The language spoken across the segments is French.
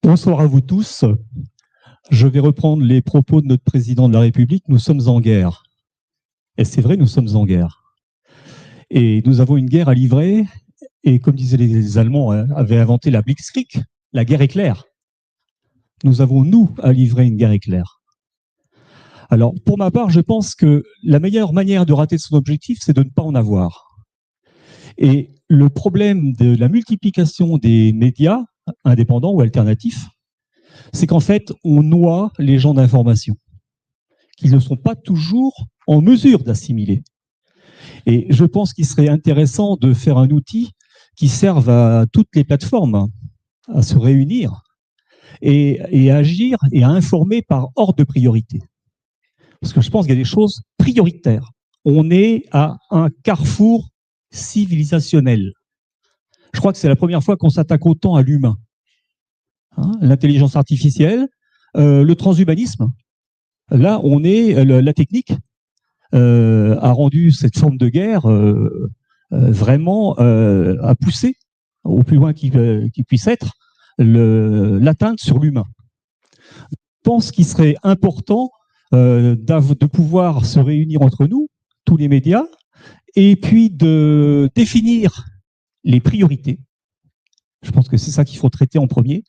Bonsoir à vous tous. Je vais reprendre les propos de notre président de la République. Nous sommes en guerre. Et c'est vrai, nous sommes en guerre. Et nous avons une guerre à livrer. Et comme disaient les Allemands, avaient inventé la Blitzkrieg, la guerre éclair. Nous avons, nous, à livrer une guerre éclair. Alors, pour ma part, je pense que la meilleure manière de rater son objectif, c'est de ne pas en avoir. Et le problème de la multiplication des médias indépendants ou alternatifs, c'est qu'en fait, on noie les gens d'information, qu'ils ne sont pas toujours en mesure d'assimiler. Et je pense qu'il serait intéressant de faire un outil qui serve à toutes les plateformes à se réunir et à agir et à informer par ordre de priorité. Parce que je pense qu'il y a des choses prioritaires. On est à un carrefour civilisationnel. Je crois que c'est la première fois qu'on s'attaque autant à l'humain. L'intelligence artificielle, le transhumanisme. Là, on est, la technique a rendu cette forme de guerre vraiment à pousser au plus loin qu'il puisse être l'atteinte sur l'humain. Je pense qu'il serait important de pouvoir se réunir entre nous, tous les médias, et puis de définir les priorités. Je pense que c'est ça qu'il faut traiter en premier.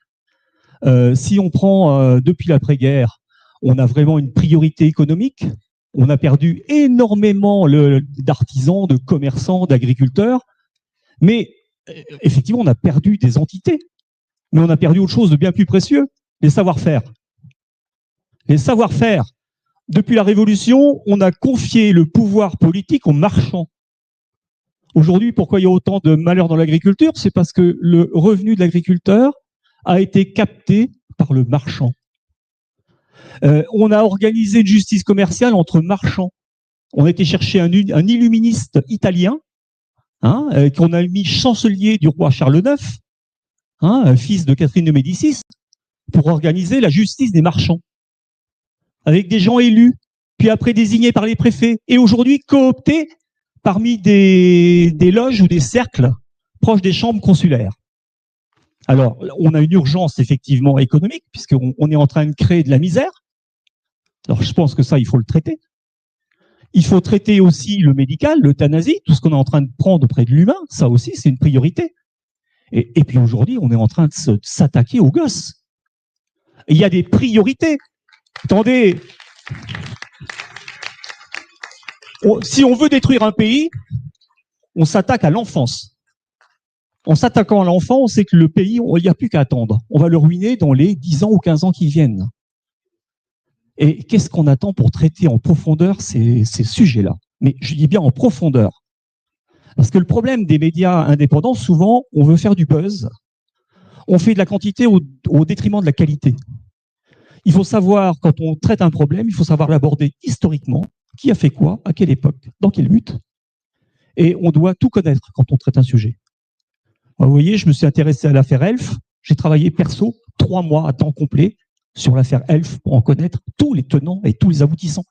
Si on prend depuis l'après-guerre, on a vraiment une priorité économique. On a perdu énormément d'artisans, de commerçants, d'agriculteurs. Mais effectivement, on a perdu des entités. Mais on a perdu autre chose de bien plus précieux, les savoir-faire. Les savoir-faire. Depuis la Révolution, on a confié le pouvoir politique aux marchands. Aujourd'hui, pourquoi il y a autant de malheurs dans l'agriculture? C'est parce que le revenu de l'agriculteur a été capté par le marchand. On a organisé une justice commerciale entre marchands. On a été chercher un illuministe italien, qu'on a mis chancelier du roi Charles IX, fils de Catherine de Médicis, pour organiser la justice des marchands, avec des gens élus, puis après désignés par les préfets, et aujourd'hui cooptés parmi des loges ou des cercles proches des chambres consulaires. Alors, on a une urgence effectivement économique, puisqu'on est en train de créer de la misère. Alors, je pense que ça, il faut le traiter. Il faut traiter aussi le médical, l'euthanasie, tout ce qu'on est en train de prendre auprès de l'humain, ça aussi, c'est une priorité. Et puis aujourd'hui, on est en train de s'attaquer aux gosses. Il y a des priorités. Attendez, si on veut détruire un pays, on s'attaque à l'enfance. En s'attaquant à l'enfant, on sait que le pays, il n'y a plus qu'à attendre. On va le ruiner dans les 10 ans ou 15 ans qui viennent. Et qu'est-ce qu'on attend pour traiter en profondeur ces sujets-là? Mais je dis bien en profondeur. Parce que le problème des médias indépendants, souvent, on veut faire du buzz. On fait de la quantité au détriment de la qualité. Il faut savoir, quand on traite un problème, il faut savoir l'aborder historiquement. Qui a fait quoi, à quelle époque, dans quel but. Et on doit tout connaître quand on traite un sujet. Vous voyez, je me suis intéressé à l'affaire Elf. J'ai travaillé perso 3 mois à temps complet sur l'affaire Elf pour en connaître tous les tenants et tous les aboutissants.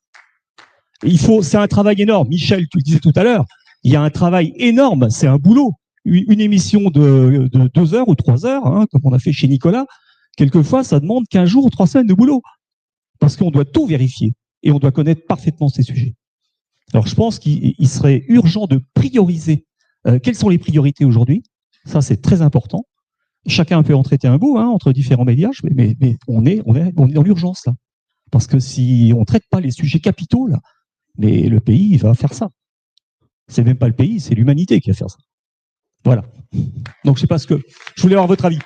C'est un travail énorme. Michel, tu le disais tout à l'heure, il y a un travail énorme, c'est un boulot. Une émission de 2 heures ou 3 heures, comme on a fait chez Nicolas, quelquefois, ça demande 15 jours ou 3 semaines de boulot. Parce qu'on doit tout vérifier et on doit connaître parfaitement ces sujets. Alors, je pense qu'il serait urgent de prioriser. Quelles sont les priorités aujourd'hui? Ça, c'est très important. Chacun peut en traiter un bout entre différents médias, mais on est dans l'urgence, là. Parce que si on ne traite pas les sujets capitaux, là, mais le pays il va faire ça. C'est même pas le pays, c'est l'humanité qui va faire ça. Voilà. Donc, je sais pas je voulais avoir votre avis.